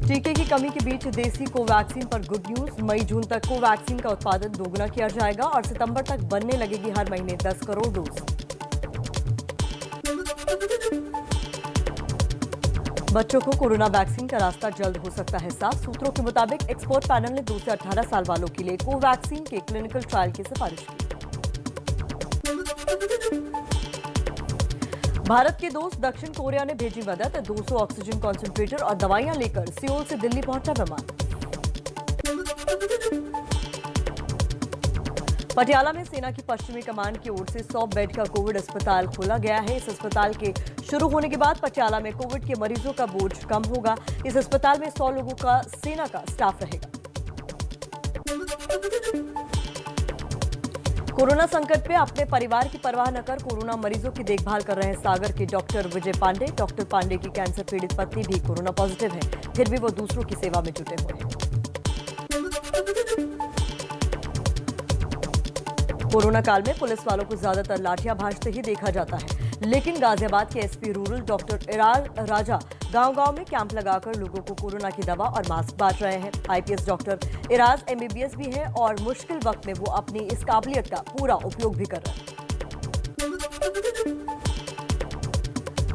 टीके की कमी के बीच देसी कोवैक्सीन पर गुड न्यूज। मई जून तक कोवैक्सीन का उत्पादन दोगुना किया जाएगा और सितंबर तक बनने लगेगी हर महीने 10 करोड़ डोज। बच्चों को कोरोना वैक्सीन का रास्ता जल्द हो सकता है साफ। सूत्रों के मुताबिक एक्सपर्ट पैनल ने 2 से 18 साल वालों के लिए कोवैक्सीन के क्लिनिकल ट्रायल की सिफारिश की। भारत के दोस्त दक्षिण कोरिया ने भेजी मदद। 200 ऑक्सीजन कॉन्सेंट्रेटर और दवाइयां लेकर सियोल से दिल्ली पहुंचा विमान। पटियाला में सेना की पश्चिमी कमान की ओर से 100 बेड का कोविड अस्पताल खोला गया है। इस अस्पताल के शुरू होने के बाद पटियाला में कोविड के मरीजों का बोझ कम होगा। इस अस्पताल में 100 लोगों का सेना का स्टाफ रहेगा। कोरोना संकट में अपने परिवार की परवाह न कर कोरोना मरीजों की देखभाल कर रहे हैं सागर के डॉक्टर विजय पांडे। डॉक्टर पांडे की कैंसर पीड़ित पत्नी भी कोरोना पॉजिटिव है, फिर भी वो दूसरों की सेवा में जुटे हुए हैं। कोरोना काल में पुलिस वालों को ज्यादातर लाठियां भाजते ही देखा जाता है, लेकिन गाजियाबाद के एसपी रूरल डॉक्टर इराज राजा गांव-गांव में कैंप लगाकर लोगों को कोरोना की दवा और मास्क बांट रहे हैं। आईपीएस डॉक्टर इराज एमबीबीएस भी हैं और मुश्किल वक्त में वो अपनी इस काबिलियत का पूरा उपयोग भी कर रहे हैं।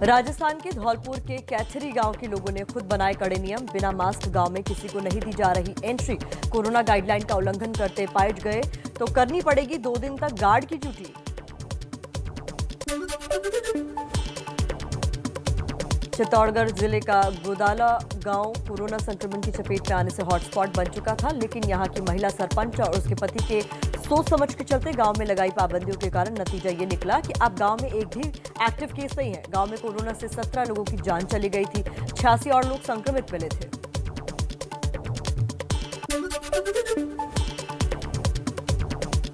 राजस्थान के धौलपुर के कैथरी गांव के लोगों ने खुद बनाए कड़े नियम। बिना मास्क गांव में किसी को नहीं दी जा रही एंट्री। कोरोना गाइडलाइन का उल्लंघन करते पाए गए तो करनी पड़ेगी 2 दिन तक गार्ड की ड्यूटी। चित्तौड़गढ़ जिले का गोदाला गांव कोरोना संक्रमण की चपेट में आने से हॉटस्पॉट बन चुका था, लेकिन यहां की महिला सरपंच और उसके पति के सोच समझ के चलते गांव में लगाई पाबंदियों के कारण नतीजा ये निकला कि अब गांव में एक भी एक्टिव केस नहीं है। गांव में कोरोना से 17 लोगों की जान चली गई थी, 86 और लोग संक्रमित मिले थे।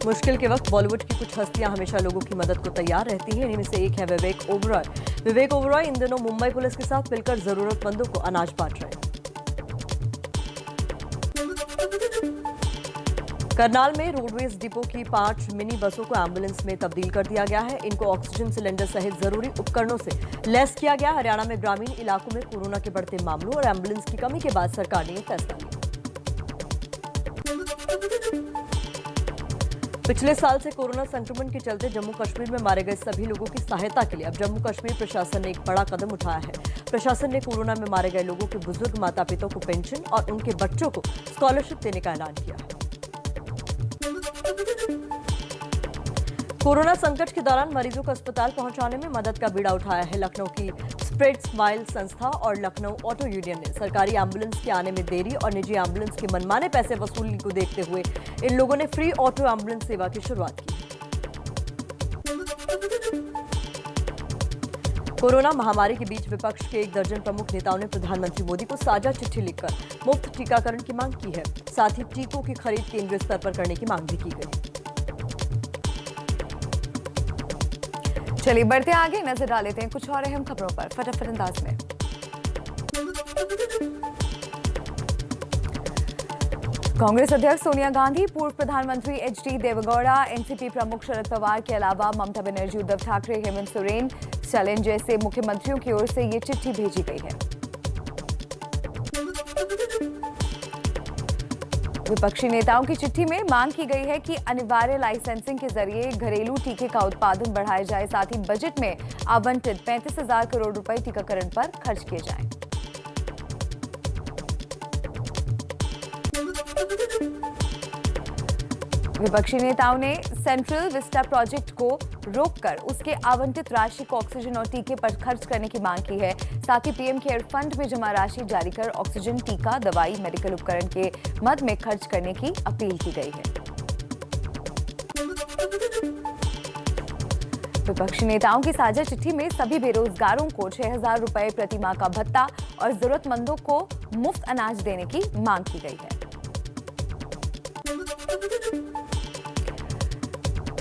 मुश्किल के वक्त बॉलीवुड की कुछ हस्तियां हमेशा लोगों की मदद को तैयार रहती हैं। इन्हीं में से एक है विवेक ओबरॉय। विवेक ओबरॉय इन दिनों मुंबई पुलिस के साथ मिलकर जरूरतमंदों को अनाज बांट रहे हैं। करनाल में रोडवेज डिपो की 5 मिनी बसों को एम्बुलेंस में तब्दील कर दिया गया है। इनको ऑक्सीजन सिलेंडर सहित जरूरी उपकरणों से लैस किया गया। हरियाणा में ग्रामीण इलाकों में कोरोना के बढ़ते मामलों और एम्बुलेंस की कमी के बाद सरकार ने यह फैसला लिया। पिछले साल से कोरोना संक्रमण के चलते जम्मू कश्मीर में मारे गए सभी लोगों की सहायता के लिए अब जम्मू कश्मीर प्रशासन ने एक बड़ा कदम उठाया है। प्रशासन ने कोरोना में मारे गए लोगों के बुजुर्ग माता पिता को पेंशन और उनके बच्चों को स्कॉलरशिप देने का ऐलान किया है। कोरोना संकट के दौरान मरीजों को अस्पताल पहुंचाने में मदद का बीड़ा उठाया है लखनऊ की स्प्रेड स्माइल संस्था और लखनऊ ऑटो यूनियन ने। सरकारी एम्बुलेंस के आने में देरी और निजी एम्बुलेंस के मनमाने पैसे वसूली को देखते हुए इन लोगों ने फ्री ऑटो एम्बुलेंस सेवा की शुरुआत की। कोरोना महामारी के बीच विपक्ष के 1 दर्जन प्रमुख नेताओं ने प्रधानमंत्री मोदी को साझा चिट्ठी लिखकर मुफ्त टीकाकरण की मांग की है। साथ ही टीकों की खरीद केंद्रीय स्तर पर करने की मांग भी की गई। चलिए बढ़ते आगे, नजर डाल लेते हैं कुछ और अहम खबरों पर फटाफट अंदाज में। कांग्रेस अध्यक्ष सोनिया गांधी, पूर्व प्रधानमंत्री एचडी देवेगौड़ा, एनसीपी प्रमुख शरद पवार के अलावा ममता बनर्जी, उद्धव ठाकरे, हेमंत सोरेन, स्टालिन जैसे मुख्यमंत्रियों की ओर से ये चिट्ठी भेजी गई है। विपक्षी नेताओं की चिट्ठी में मांग की गई है कि अनिवार्य लाइसेंसिंग के जरिए घरेलू टीके का उत्पादन बढ़ाया जाए। साथ ही बजट में आवंटित 35,000 करोड़ रुपए टीकाकरण पर खर्च किए जाएं। विपक्षी नेताओं ने सेंट्रल विस्टा प्रोजेक्ट को रोककर उसके आवंटित राशि को ऑक्सीजन और टीके पर खर्च करने की मांग की है। साथ ही पीएम केयर फंड में जमा राशि जारी कर ऑक्सीजन, टीका, दवाई, मेडिकल उपकरण के मद में खर्च करने की अपील की गई है। विपक्षी नेताओं की साझा चिट्ठी में सभी बेरोजगारों को 6,000 रुपए प्रति माह का भत्ता और जरूरतमंदों को मुफ्त अनाज देने की मांग की गई है।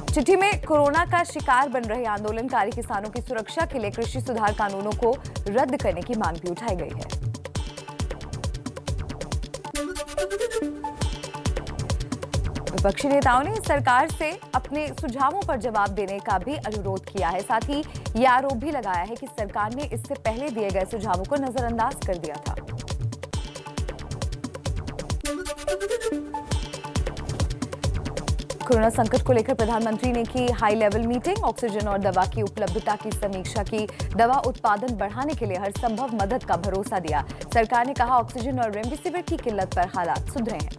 चिट्ठी में कोरोना का शिकार बन रहे आंदोलनकारी किसानों की सुरक्षा के लिए कृषि सुधार कानूनों को रद्द करने की मांग भी उठाई गई है। विपक्षी नेताओं ने सरकार से अपने सुझावों पर जवाब देने का भी अनुरोध किया है। साथ ही यह आरोप भी लगाया है कि सरकार ने इससे पहले दिए गए सुझावों को नजरअंदाज कर दिया था। कोरोना संकट को लेकर प्रधानमंत्री ने की हाई लेवल मीटिंग, ऑक्सीजन और दवा की उपलब्धता की समीक्षा की, दवा उत्पादन बढ़ाने के लिए हर संभव मदद का भरोसा दिया। सरकार ने कहा ऑक्सीजन और रेमडेसिविर की किल्लत पर हालात सुधरे हैं।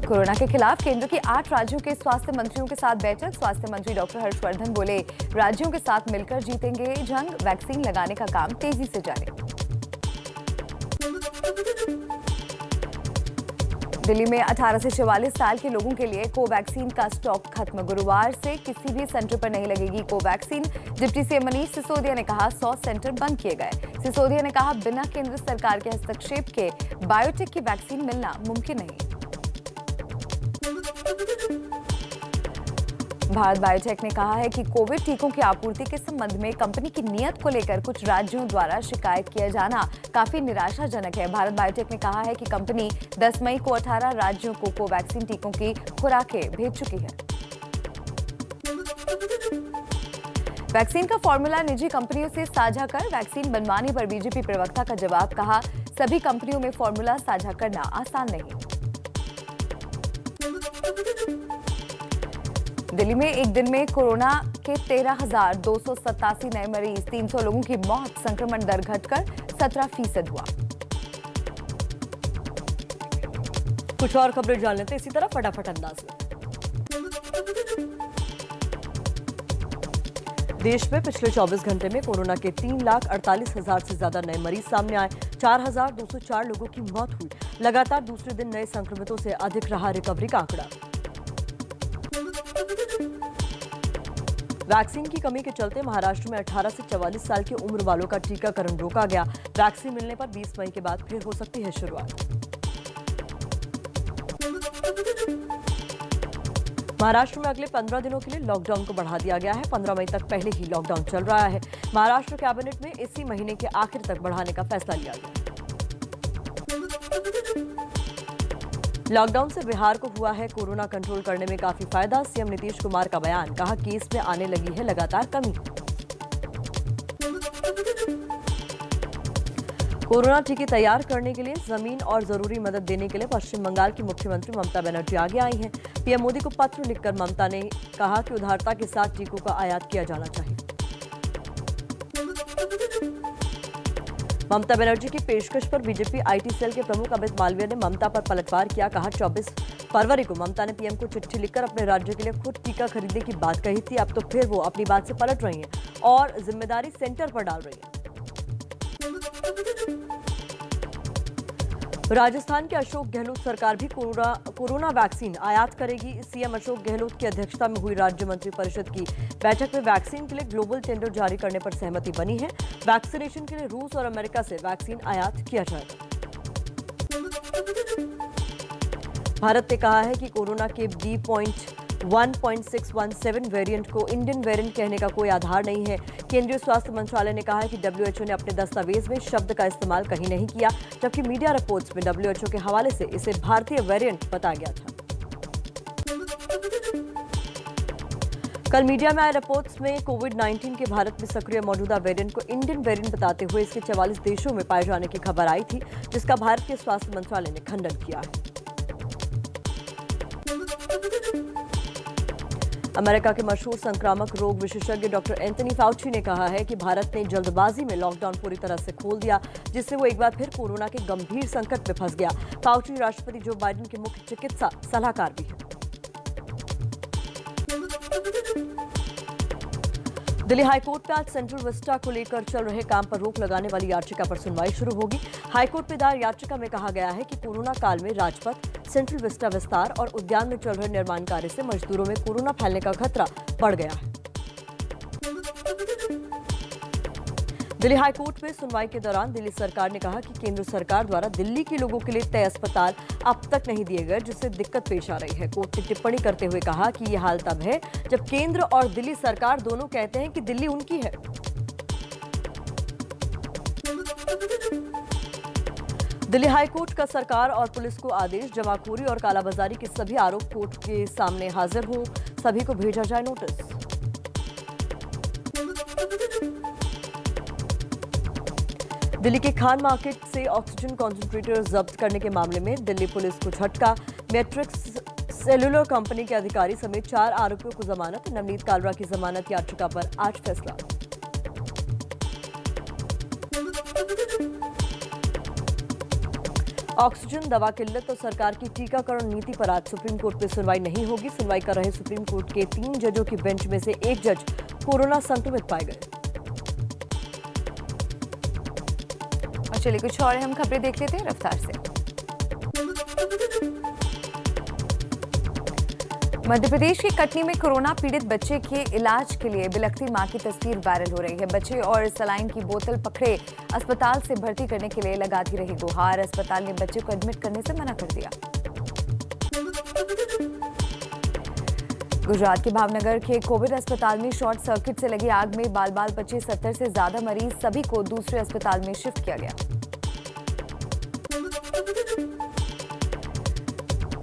कोरोना के खिलाफ केंद्र के 8 राज्यों के स्वास्थ्य मंत्रियों के साथ बैठक, स्वास्थ्य मंत्री डॉक्टर हर्षवर्धन बोले राज्यों के साथ मिलकर जीतेंगे जंग, वैक्सीन लगाने का काम तेजी से जारी। दिल्ली में 18 से 44 साल के लोगों के लिए कोवैक्सीन का स्टॉक खत्म, गुरुवार से किसी भी सेंटर पर नहीं लगेगी Covaxin. Deputy CM Manish Sisodia ने कहा 100 सेंटर बंद किए गए। सिसोदिया ने कहा बिना केंद्र सरकार के हस्तक्षेप के बायोटेक की वैक्सीन मिलना मुमकिन नहीं। भारत बायोटेक ने कहा है कि कोविड टीकों की आपूर्ति के संबंध में कंपनी की नीयत को लेकर कुछ राज्यों द्वारा शिकायत किया जाना काफी निराशाजनक है। भारत बायोटेक ने कहा है कि कंपनी 10 मई को 18 राज्यों को कोवैक्सीन टीकों की खुराकें भेज चुकी है। वैक्सीन का फॉर्मूला निजी कंपनियों से साझा कर वैक्सीन बनवाने पर बीजेपी प्रवक्ता का जवाब, कहा सभी कंपनियों में फॉर्मूला साझा करना आसान नहीं। दिल्ली में एक दिन में कोरोना के 13,287 नए मरीज, 300 लोगों की मौत, संक्रमण दर घटकर 17% हुआ। कुछ और खबरें जान लेते हैं इसी तरह फटाफट अंदाज में। देश में पिछले 24 घंटे में कोरोना के 3,48,000 से ज्यादा नए मरीज सामने आए। 4,204 लोगों की मौत हुई। लगातार दूसरे दिन नए संक्रमितों से अधिक रहा रिकवरी का आंकड़ा। वैक्सीन की कमी के चलते महाराष्ट्र में 18 से 44 साल की उम्र वालों का टीकाकरण रोका गया। वैक्सीन मिलने पर 20 मई के बाद फिर हो सकती है शुरुआत। महाराष्ट्र में अगले 15 दिनों के लिए लॉकडाउन को बढ़ा दिया गया है। 15 मई तक पहले ही लॉकडाउन चल रहा है। महाराष्ट्र कैबिनेट में इसी महीने के आखिर तक बढ़ाने का फैसला लिया गया। लॉकडाउन से बिहार को हुआ है कोरोना कंट्रोल करने में काफी फायदा। सीएम नीतीश कुमार का बयान, कहा केस में आने लगी है लगातार कमी। कोरोना टीके तैयार करने के लिए जमीन और जरूरी मदद देने के लिए पश्चिम बंगाल की मुख्यमंत्री ममता बनर्जी आगे आई हैं। पीएम मोदी को पत्र लिखकर ममता ने कहा कि उदारता के साथ टीकों का आयात किया जाना चाहिए। ममता बनर्जी की पेशकश पर बीजेपी आईटी सेल के प्रमुख अमित मालवीय ने ममता पर पलटवार किया। कहा 24 फरवरी को ममता ने पीएम को चिट्ठी लिखकर अपने राज्य के लिए खुद टीका खरीदने की बात कही थी। अब तो फिर वो अपनी बात से पलट रही हैं और जिम्मेदारी सेंटर पर डाल रही हैं। राजस्थान के अशोक गहलोत सरकार भी कोरोना वैक्सीन आयात करेगी। सीएम अशोक गहलोत की अध्यक्षता में हुई राज्य मंत्री परिषद की बैठक में वैक्सीन के लिए ग्लोबल टेंडर जारी करने पर सहमति बनी है। वैक्सीनेशन के लिए रूस और अमेरिका से वैक्सीन आयात किया जाएगा। भारत ने कहा है कि कोरोना के B.1.617 वेरिएंट को इंडियन वेरिएंट कहने का कोई आधार नहीं है। केंद्रीय स्वास्थ्य मंत्रालय ने कहा है कि WHO ने अपने दस्तावेज में शब्द का इस्तेमाल कहीं नहीं किया, जबकि मीडिया रिपोर्ट्स में WHO के हवाले से इसे भारतीय वेरिएंट बताया गया था। कल मीडिया में आए रिपोर्ट्स में कोविड-19 के भारत में सक्रिय मौजूदा वेरिएंट को इंडियन वेरिएंट बताते हुए इसके 44 देशों में पाए जाने की खबर आई थी, जिसका भारत के स्वास्थ्य मंत्रालय ने खंडन किया है। अमेरिका के मशहूर संक्रामक रोग विशेषज्ञ डॉक्टर एंथनी फाउची ने कहा है कि भारत ने जल्दबाजी में लॉकडाउन पूरी तरह से खोल दिया, जिससे वो एक बार फिर कोरोना के गंभीर संकट में फंस गया। फाउची राष्ट्रपति जो बाइडेन के मुख्य चिकित्सा सलाहकार भी हैं। दिल्ली हाईकोर्ट में आज सेंट्रल विस्टा को लेकर चल रहे काम पर रोक लगाने वाली याचिका पर सुनवाई शुरू होगी। हाईकोर्ट में दायर याचिका में कहा गया है कि कोरोना काल में राजपथ, सेंट्रल विस्टा विस्तार और उद्यान में चल रहे निर्माण कार्य से मजदूरों में कोरोना फैलने का खतरा बढ़ गया है। दिल्ली हाईकोर्ट में सुनवाई के दौरान दिल्ली सरकार ने कहा कि केंद्र सरकार द्वारा दिल्ली के लोगों के लिए तय अस्पताल अब तक नहीं दिए गए, जिससे दिक्कत पेश आ रही है। कोर्ट ने टिप्पणी करते हुए कहा कि यह हाल तब है जब केंद्र और दिल्ली सरकार दोनों कहते हैं कि दिल्ली उनकी है। दिल्ली हाईकोर्ट का सरकार और पुलिस को आदेश, जमाखोरी और कालाबाजारी के सभी आरोप कोर्ट के सामने हाजिर हों, सभी को भेजा जाए नोटिस। दिल्ली के खान मार्केट से ऑक्सीजन कॉन्सेंट्रेटर जब्त करने के मामले में दिल्ली पुलिस को झटका। मैट्रिक्स सेलुलर कंपनी के अधिकारी समेत 4 आरोपियों को जमानत। नवनीत कालरा की जमानत याचिका पर आज फैसला। ऑक्सीजन, दवा किल्लत और सरकार की टीकाकरण नीति पर आज सुप्रीम कोर्ट में सुनवाई नहीं होगी। सुनवाई कर रहे सुप्रीम कोर्ट के 3 जजों की बेंच में से एक जज कोरोना संक्रमित पाए गए। और चलिए कुछ और हम खबरें देख लेते हैं रफ्तार से। मध्य प्रदेश के कटनी में कोरोना पीड़ित बच्चे के इलाज के लिए बिलखती मां की तस्वीर वायरल हो रही है। बच्चे और सलाइन की बोतल पकड़े अस्पताल से भर्ती करने के लिए लगाती रही गुहार। अस्पताल ने बच्चे को एडमिट करने से मना कर दिया। गुजरात के भावनगर के कोविड अस्पताल में शॉर्ट सर्किट से लगी आग में बाल बाल बचे। 70 से ज्यादा मरीज, सभी को दूसरे अस्पताल में शिफ्ट किया गया।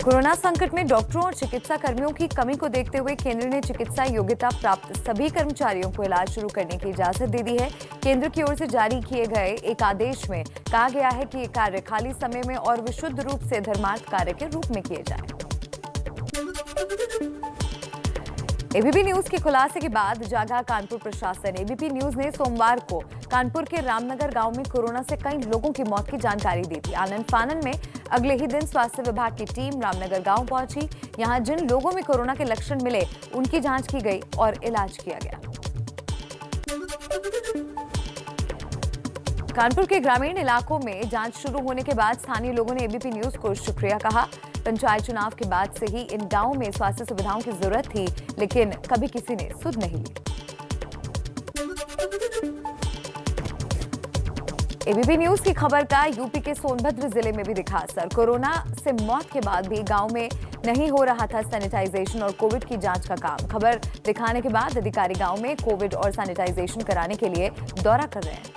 कोरोना संकट में डॉक्टरों और चिकित्सा कर्मियों की कमी को देखते हुए केंद्र ने चिकित्सा योग्यता प्राप्त सभी कर्मचारियों को इलाज शुरू करने की इजाजत दे दी है। केंद्र की ओर से जारी किए गए एक आदेश में कहा गया है कि ये कार्य खाली समय में और विशुद्ध रूप से धर्मार्थ कार्य के रूप में किए जाएं। एबीपी न्यूज के खुलासे के बाद जागा कानपुर प्रशासन। एबीपी न्यूज ने सोमवार को कानपुर के रामनगर गांव में कोरोना से कई लोगों की मौत की जानकारी दी थी। आनंद फानन में अगले ही दिन स्वास्थ्य विभाग की टीम रामनगर गांव पहुंची। यहां जिन लोगों में कोरोना के लक्षण मिले उनकी जांच की गई और इलाज किया गया। कानपुर के ग्रामीण इलाकों में जांच शुरू होने के बाद स्थानीय लोगों ने एबीपी न्यूज को शुक्रिया कहा। पंचायत चुनाव के बाद से ही इन गांवों में स्वास्थ्य सुविधाओं की जरूरत थी, लेकिन कभी किसी ने सुध नहीं ली। एबीपी न्यूज की खबर का यूपी के सोनभद्र जिले में भी दिखा असर। कोरोना से मौत के बाद भी गांव में नहीं हो रहा था सैनिटाइजेशन और कोविड की जांच का काम। खबर दिखाने के बाद अधिकारी गांव में कोविड और सैनिटाइजेशन कराने के लिए दौरा कर रहे हैं।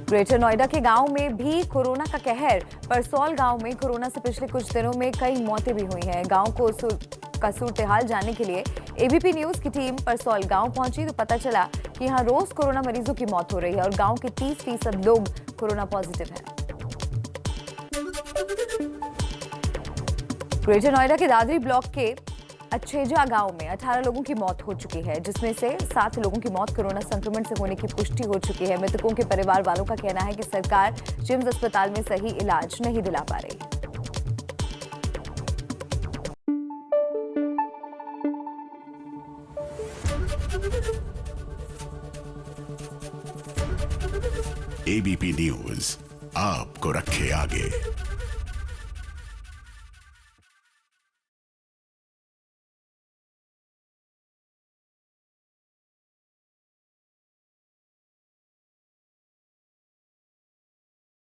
ग्रेटर नोएडा के गांव में भी कोरोना का कहर। परसौल गांव में कोरोना से पिछले कुछ दिनों में कई मौतें भी हुई हैं। गांव को का सूरत-ए-हाल जानने के लिए एबीपी न्यूज की टीम परसौल गांव पहुंची तो पता चला कि यहां रोज कोरोना मरीजों की मौत हो रही है और गांव के 30% लोग कोरोना पॉजिटिव हैं। ग्रेटर नोएडा के दादरी ब्लॉक के अच्छेजा गांव में 18 लोगों की मौत हो चुकी है, जिसमें से 7 लोगों की मौत कोरोना संक्रमण से होने की पुष्टि हो चुकी है। मृतकों के परिवार वालों का कहना है कि सरकार जिम्स अस्पताल में सही इलाज नहीं दिला पा रही। एबीपी न्यूज आपको रखे आगे।